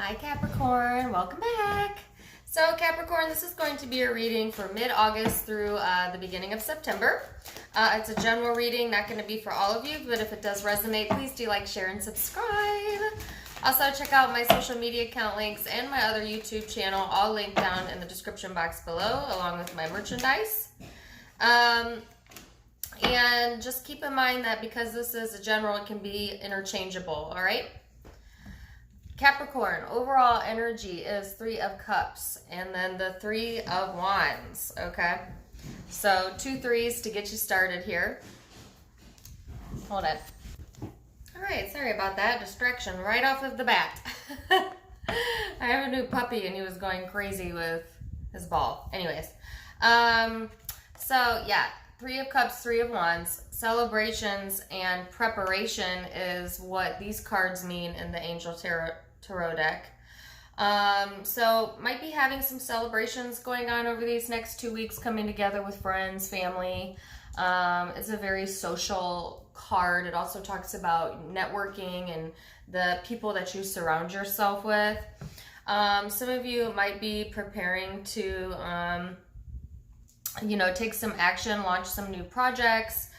Hi Capricorn, welcome back. So Capricorn, this is going to be a reading for mid-August through the beginning of September. It's a general reading, not going to be for all of you, but if it does resonate, please do like, share, and subscribe. Also, check out my social media account links and my other YouTube channel, all linked down in the description box below, along with my merchandise. And just keep in mind that because this is a general, it can be interchangeable, all right? Capricorn, overall energy is 3 of Cups and then the 3 of Wands, okay? So 2 threes to get you started here. Hold on. All right, sorry about that. Distraction right off of the bat. I have a new puppy and he was going crazy with his ball. Anyways, so yeah, 3 of Cups, 3 of Wands. Celebrations and preparation is what these cards mean in the Angel Tarot deck. So might be having some celebrations going on over these next 2 weeks, coming together with friends, family. It's a very social card. It also talks about networking and the people that you surround yourself with. Some of you might be preparing to, take some action, launch some new projects,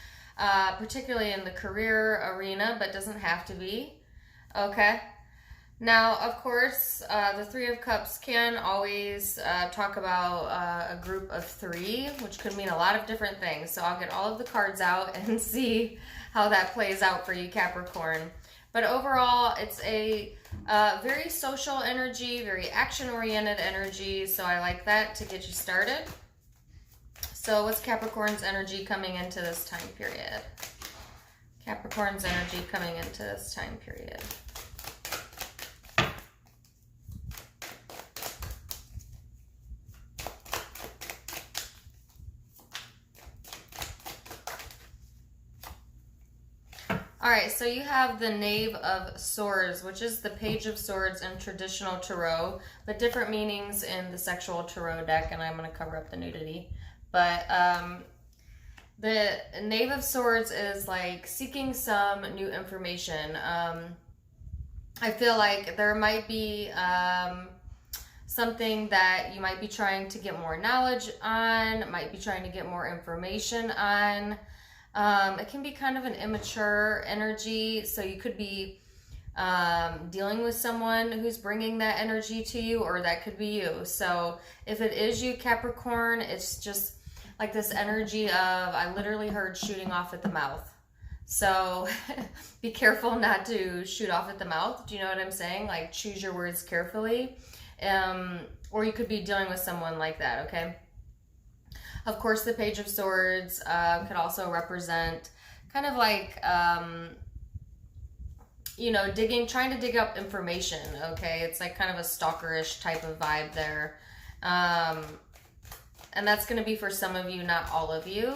particularly in the career arena, but doesn't have to be. Okay. Now, of course, the 3 of Cups can always talk about a group of 3, which could mean a lot of different things. So I'll get all of the cards out and see how that plays out for you, Capricorn. But overall, it's a very social energy, very action-oriented energy. So I like that to get you started. So what's Capricorn's energy coming into this time period? Capricorn's energy coming into this time period. All right, so you have the Knave of Swords, which is the Page of Swords in traditional tarot, but different meanings in the sexual tarot deck, and I'm going to cover up the nudity. But the Knave of Swords is like seeking some new information. I feel like there might be something that you might be trying to get more knowledge on, might be trying to get more information on. It can be kind of an immature energy, so you could be dealing with someone who's bringing that energy to you, or that could be you. So if it is you, Capricorn, it's just like this energy of, I literally heard shooting off at the mouth. So be careful not to shoot off at the mouth. Do you know what I'm saying? Like, choose your words carefully. Or you could be dealing with someone like that, okay? Of course, the Page of Swords could also represent kind of like, trying to dig up information, okay? It's like kind of a stalkerish type of vibe there. And that's going to be for some of you, not all of you.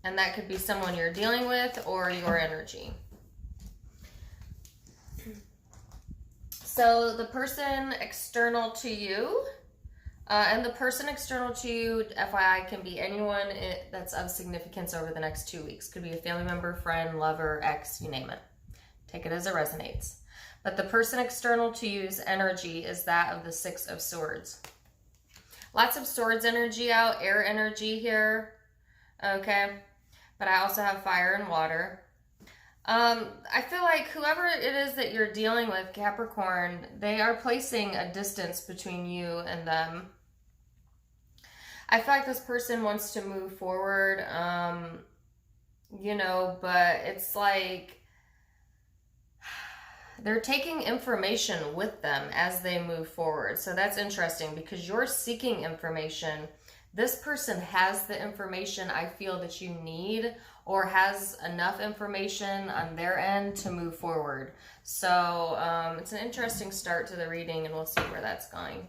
And that could be someone you're dealing with or your energy. So the person external to you, and the person external to you, FYI, can be anyone that's of significance over the next 2 weeks. Could be a family member, friend, lover, ex, you name it. Take it as it resonates. But the person external to you's energy is that of the 6 of Swords. Lots of swords energy out, air energy here, okay? But I also have fire and water. I feel like whoever it is that you're dealing with, Capricorn, they are placing a distance between you and them. I feel like this person wants to move forward, but it's like they're taking information with them as they move forward. So that's interesting because you're seeking information. This person has the information I feel that you need, or has enough information on their end to move forward. So it's an interesting start to the reading, and we'll see where that's going.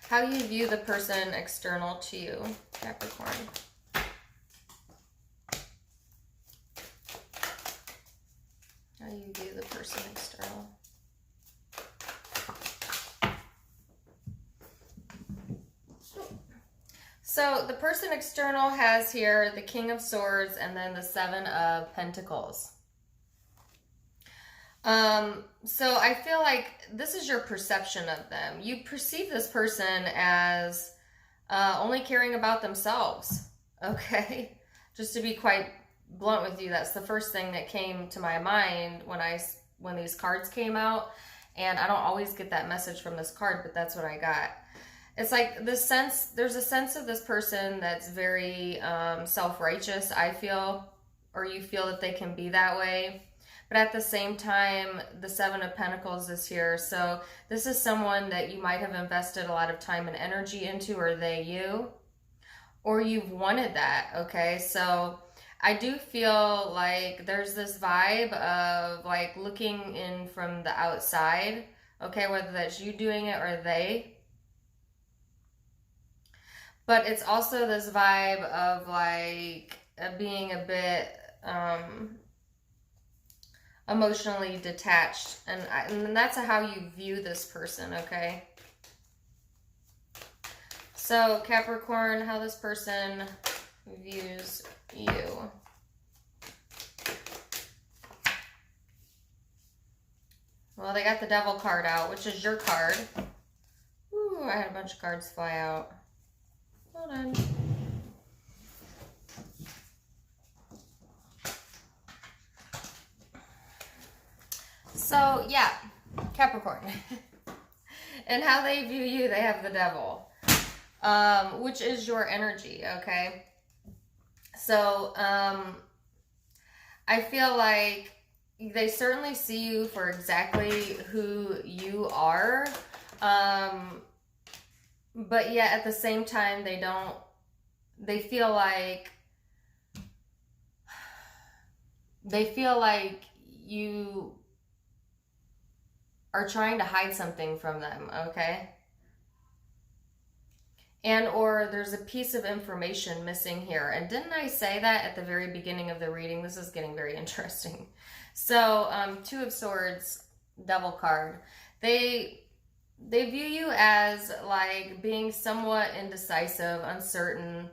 How you view the person external to you, Capricorn. How you view the person external. So the person external has here the King of Swords and then the 7 of Pentacles. So I feel like this is your perception of them. You perceive this person as only caring about themselves. Okay, just to be quite blunt with you, that's the first thing that came to my mind when these cards came out. And I don't always get that message from this card, but that's what I got. It's like there's a sense of this person that's very self-righteous, I feel, or you feel that they can be that way. But at the same time, the Seven of Pentacles is here. So this is someone that you might have invested a lot of time and energy into, or they you, or you've wanted that, okay? So I do feel like there's this vibe of like looking in from the outside, okay, whether that's you doing it or they. But it's also this vibe of like being a bit emotionally detached. And that's how you view this person, okay? So Capricorn, how this person views you. Well, they got the Devil card out, which is your card. Ooh, I had a bunch of cards fly out. Hold on. So, yeah, Capricorn. And how they view you, they have the Devil, which is your energy, okay? So, I feel like they certainly see you for exactly who you are. But yet at the same time, they feel like you are trying to hide something from them, okay? And or there's a piece of information missing here. And didn't I say that at the very beginning of the reading? This is getting very interesting. So, Two of Swords, Devil card. They view you as like being somewhat indecisive, uncertain.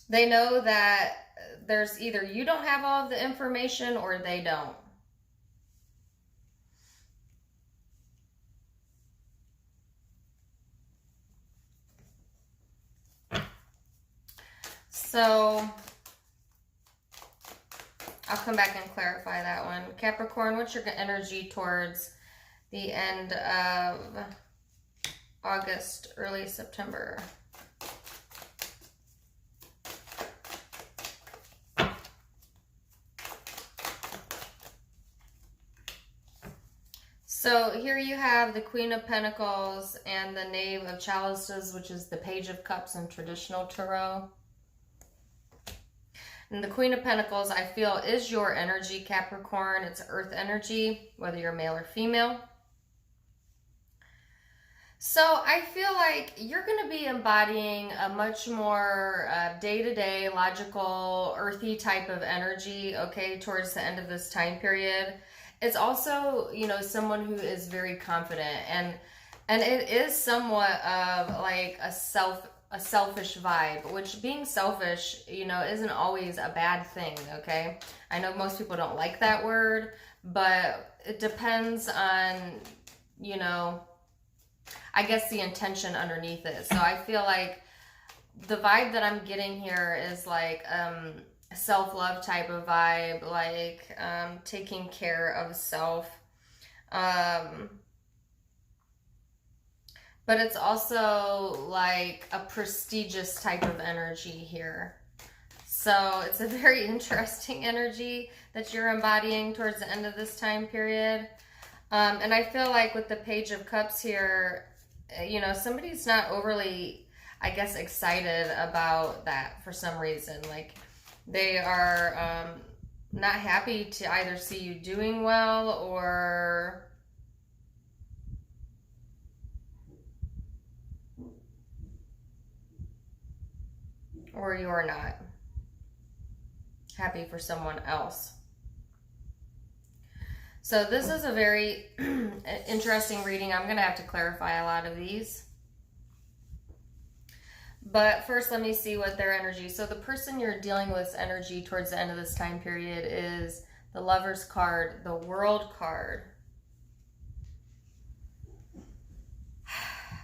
They know that there's either you don't have all of the information or they don't. So I'll come back and clarify that one. Capricorn, what's your energy towards the end of August, early September? So here you have the Queen of Pentacles and the Knave of Chalices, which is the Page of Cups in traditional tarot. And the Queen of Pentacles, I feel, is your energy, Capricorn. It's earth energy, whether you're male or female. So I feel like you're going to be embodying a much more day-to-day, logical, earthy type of energy, okay, towards the end of this time period. It's also, you know, someone who is very confident, and it is somewhat of like a selfish vibe, which being selfish, you know, isn't always a bad thing, okay? I know most people don't like that word, but it depends on, you know, I guess the intention underneath it. So I feel like the vibe that I'm getting here is like self-love type of vibe, like taking care of self. But it's also like a prestigious type of energy here. So it's a very interesting energy that you're embodying towards the end of this time period. And I feel like with the Page of Cups here, you know, somebody's not overly, I guess, excited about that for some reason. Like they are not happy to either see you doing well or you're not happy for someone else. So this is a very interesting reading. I'm going to have to clarify a lot of these. But first, let me see what their energy. So the person you're dealing with's energy towards the end of this time period is the Lovers card, the World card.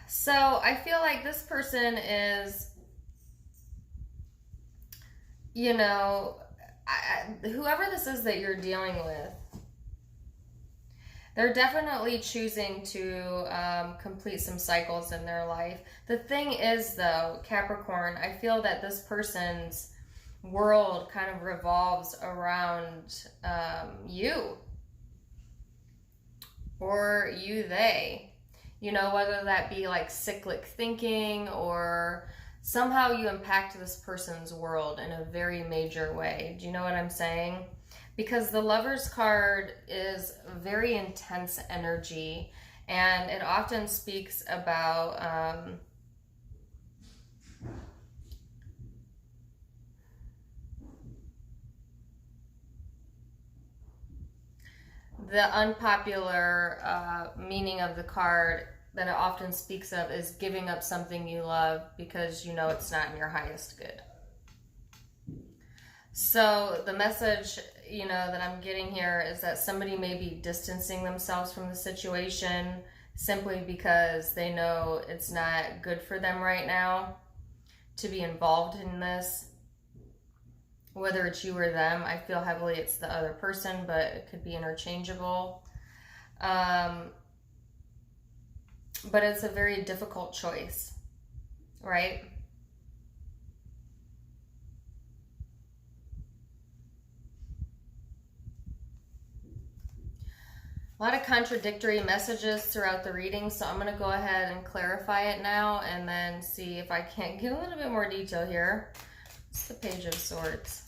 So I feel like this person is, you know, whoever this is that you're dealing with, they're definitely choosing to complete some cycles in their life. The thing is, though, Capricorn, I feel that this person's world kind of revolves around you or they. You know, whether that be like cyclic thinking or somehow you impact this person's world in a very major way. Do you know what I'm saying? Because the Lovers card is very intense energy, and it often speaks about the unpopular meaning of the card that it often speaks of is giving up something you love because you know it's not in your highest good. So the message, you know, that I'm getting here is that somebody may be distancing themselves from the situation simply because they know it's not good for them right now to be involved in this. Whether it's you or them, I feel heavily it's the other person, but it could be interchangeable. But it's a very difficult choice, right? A lot of contradictory messages throughout the reading, so I'm going to go ahead and clarify it now and then see if I can't get a little bit more detail here. It's the Page of Swords.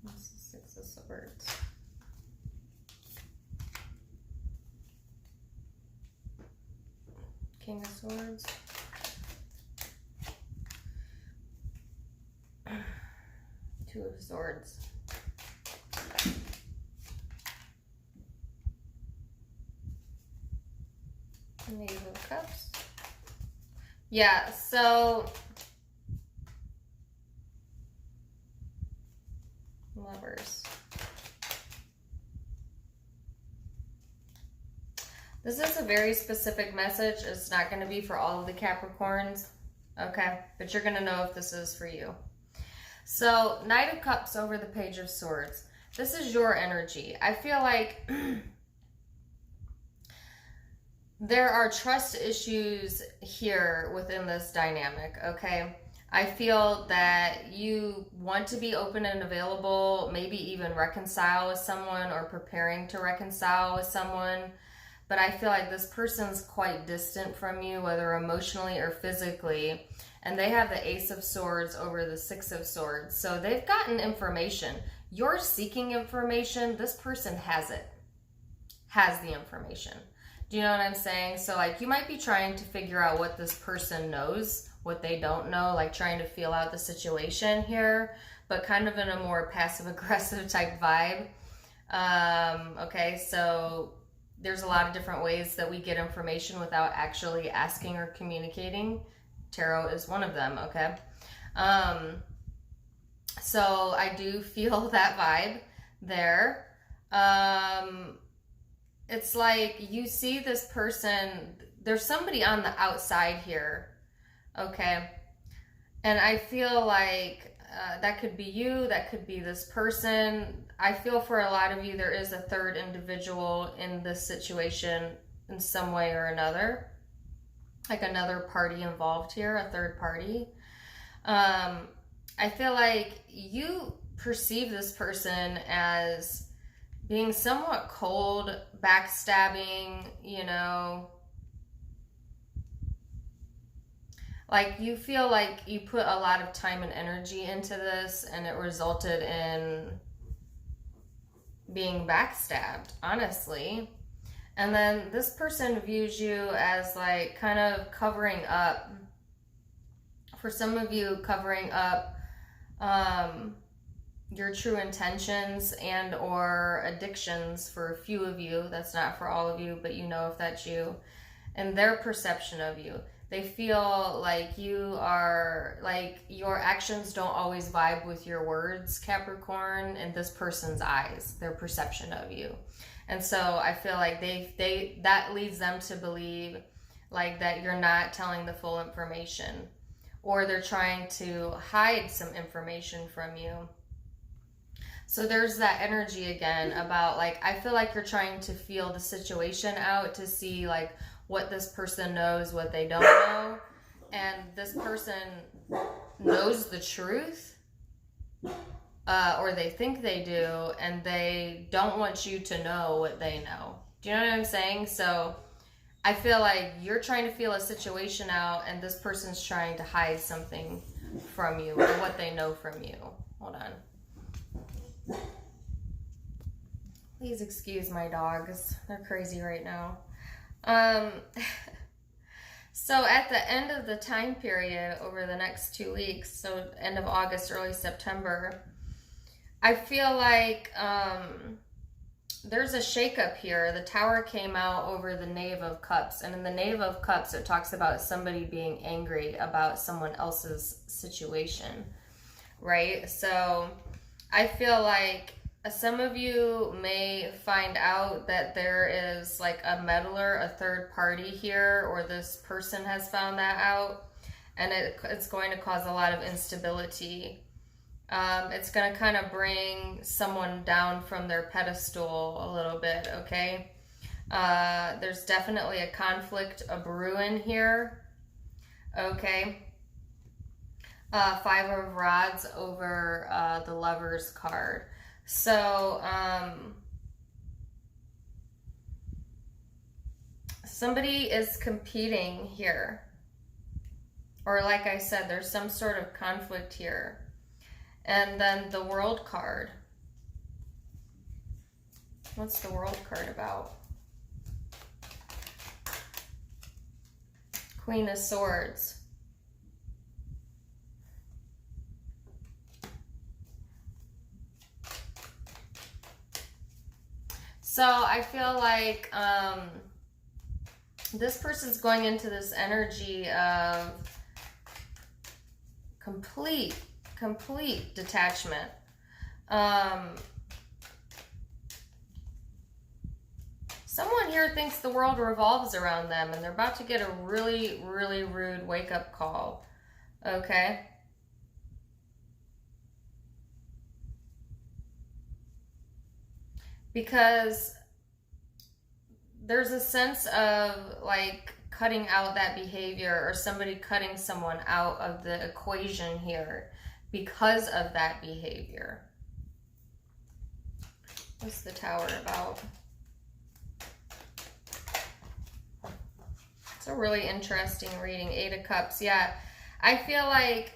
That's the Six of Swords. King of Swords. Two of Swords. Knave of Cups. Yeah, so Lovers. This is a very specific message. It's not going to be for all of the Capricorns, okay? But you're going to know if this is for you. So, Knight of Cups over the Page of Swords. This is your energy. I feel like there are trust issues here within this dynamic, okay? I feel that you want to be open and available, maybe even reconcile with someone or preparing to reconcile with someone. But I feel like this person's quite distant from you, whether emotionally or physically. And they have the Ace of Swords over the Six of Swords. So they've gotten information. You're seeking information. This person has it. Has the information. Do you know what I'm saying? So like you might be trying to figure out what this person knows, what they don't know, like trying to feel out the situation here, but kind of in a more passive-aggressive type vibe. Okay, so there's a lot of different ways that we get information without actually asking or communicating. Tarot is one of them, okay? So I do feel that vibe there. It's like you see this person, there's somebody on the outside here, okay? And I feel like that could be you, that could be this person. I feel for a lot of you there is a third individual in this situation in some way or another. Like another party involved here, a third party. I feel like you perceive this person as being somewhat cold, backstabbing, you know. Like you feel like you put a lot of time and energy into this and it resulted in being backstabbed, honestly. And then this person views you as like kind of covering up For some of you, covering up your true intentions and or addictions. For a few of you, that's not for all of you, but you know if that's you, and their perception of you. They feel like you are, like, your actions don't always vibe with your words, Capricorn, in this person's eyes, their perception of you. And so I feel like that leads them to believe like that you're not telling the full information, or they're trying to hide some information from you. So there's that energy again about, like, I feel like you're trying to feel the situation out to see like what this person knows, what they don't know. And this person knows the truth, or they think they do, and they don't want you to know what they know. Do you know what I'm saying? So I feel like you're trying to feel a situation out, and this person's trying to hide something from you, or what they know from you. Hold on. Please excuse my dogs. They're crazy right now. So at the end of the time period over the next 2 weeks, so end of August, early September, I feel like there's a shakeup here. The Tower came out over the Knave of Cups, and in the Knave of Cups, it talks about somebody being angry about someone else's situation, right? So I feel like some of you may find out that there is like a meddler, a third party here, or this person has found that out, and it's going to cause a lot of instability. It's going to kind of bring someone down from their pedestal a little bit, okay? There's definitely a conflict, a brewing here, okay? Five of Rods over the Lover's card. So, somebody is competing here. Or like I said, there's some sort of conflict here. And then the World card. What's the World card about? Queen of Swords. So I feel like this person's going into this energy of complete detachment. Someone here thinks the world revolves around them, and they're about to get a really, really rude wake-up call. Okay? Because there's a sense of like cutting out that behavior, or somebody cutting someone out of the equation here because of that behavior. What's the Tower about? It's a really interesting reading. Eight of Cups. Yeah, I feel like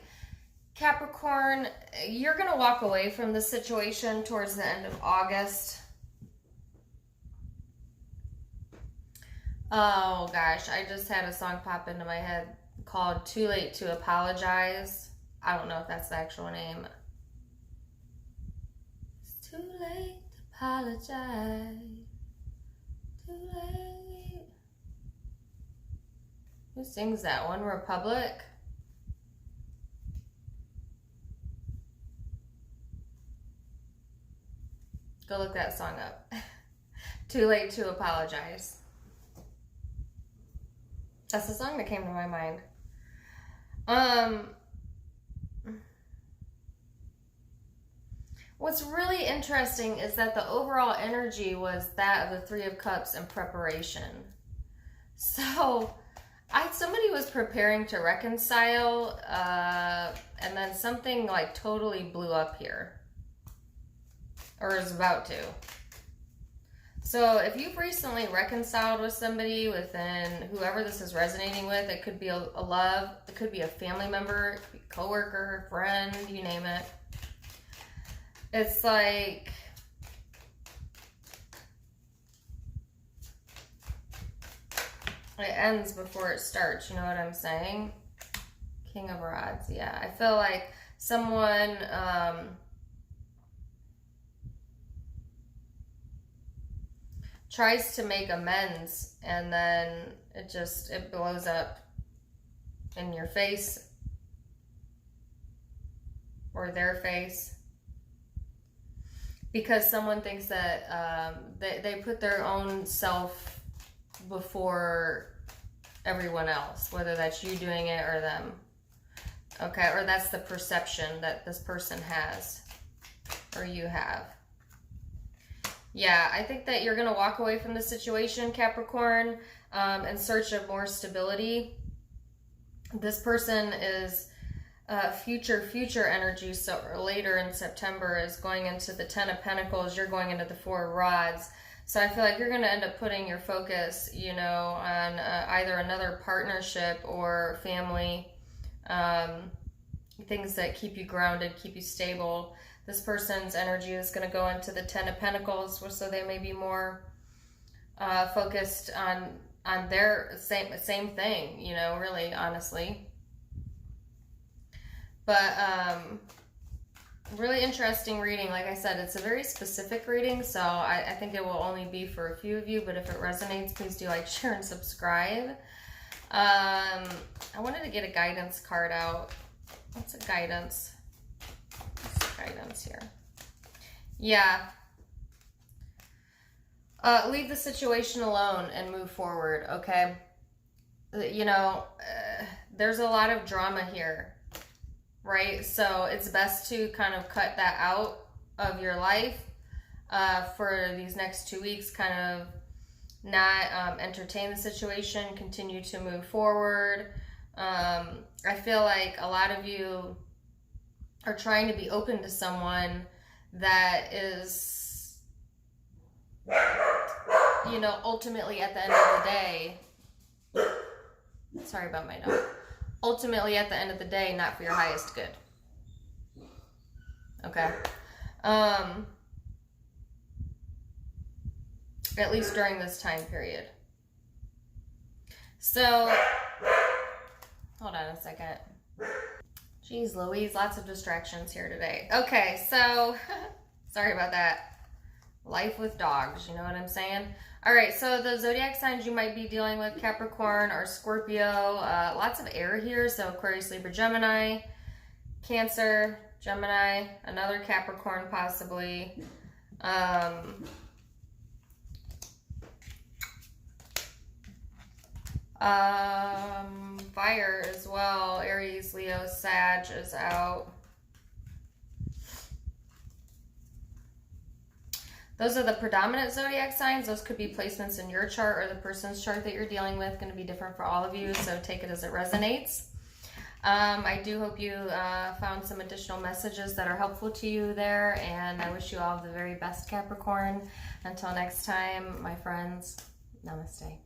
Capricorn, you're going to walk away from the situation towards the end of August. Oh gosh, I just had a song pop into my head called Too Late to Apologize. I don't know if that's the actual name. It's too late to apologize. Too late. Who sings that one? Republic? Go look that song up. Too Late to Apologize. That's the song that came to my mind. What's really interesting is that the overall energy was that of the Three of Cups and preparation. So, somebody was preparing to reconcile, and then something like totally blew up here. Or is about to. So if you've recently reconciled with somebody, within whoever this is resonating with, it could be a love, it could be a family member, it could be a coworker, friend, you name it. It's like it ends before it starts, you know what I'm saying? King of Rods, yeah. I feel like someone tries to make amends and then it blows up in your face or their face because someone thinks that they put their own self before everyone else, whether that's you doing it or them. Okay, or that's the perception that this person has or you have. Yeah, I think that you're going to walk away from the situation, Capricorn, in search of more stability. This person is future energy, so later in September is going into the 10 of Pentacles. You're going into the 4 of Rods. So I feel like you're going to end up putting your focus, you know, on either another partnership or family, things that keep you grounded, keep you stable. This person's energy is going to go into the 10 of Pentacles, so they may be more focused on their same thing, you know, really, honestly. But really interesting reading. Like I said, it's a very specific reading, so I think it will only be for a few of you, but if it resonates, please do like, share, and subscribe. I wanted to get a guidance card out. What's a guidance? Guidance here. Yeah. Leave the situation alone and move forward, okay? You know, there's a lot of drama here, right? So it's best to kind of cut that out of your life for these next 2 weeks, kind of not entertain the situation, continue to move forward. I feel like a lot of you are trying to be open to someone that is, you know, ultimately at the end of the day, sorry about my note, ultimately at the end of the day, not for your highest good. Okay. At least during this time period. So, hold on a second. Jeez Louise, lots of distractions here today. Okay, so, sorry about that. Life with dogs, you know what I'm saying? All right, so the zodiac signs you might be dealing with, Capricorn or Scorpio. Lots of air here, so Aquarius, Libra, Gemini, Cancer, Gemini, another Capricorn possibly. Fire as well. Aries, Leo, Sag is out. Those are the predominant zodiac signs. Those could be placements in your chart or the person's chart that you're dealing with. Going to be different for all of you, so take it as it resonates. I do hope you found some additional messages that are helpful to you there, and I wish you all the very best, Capricorn. Until next time, my friends, namaste.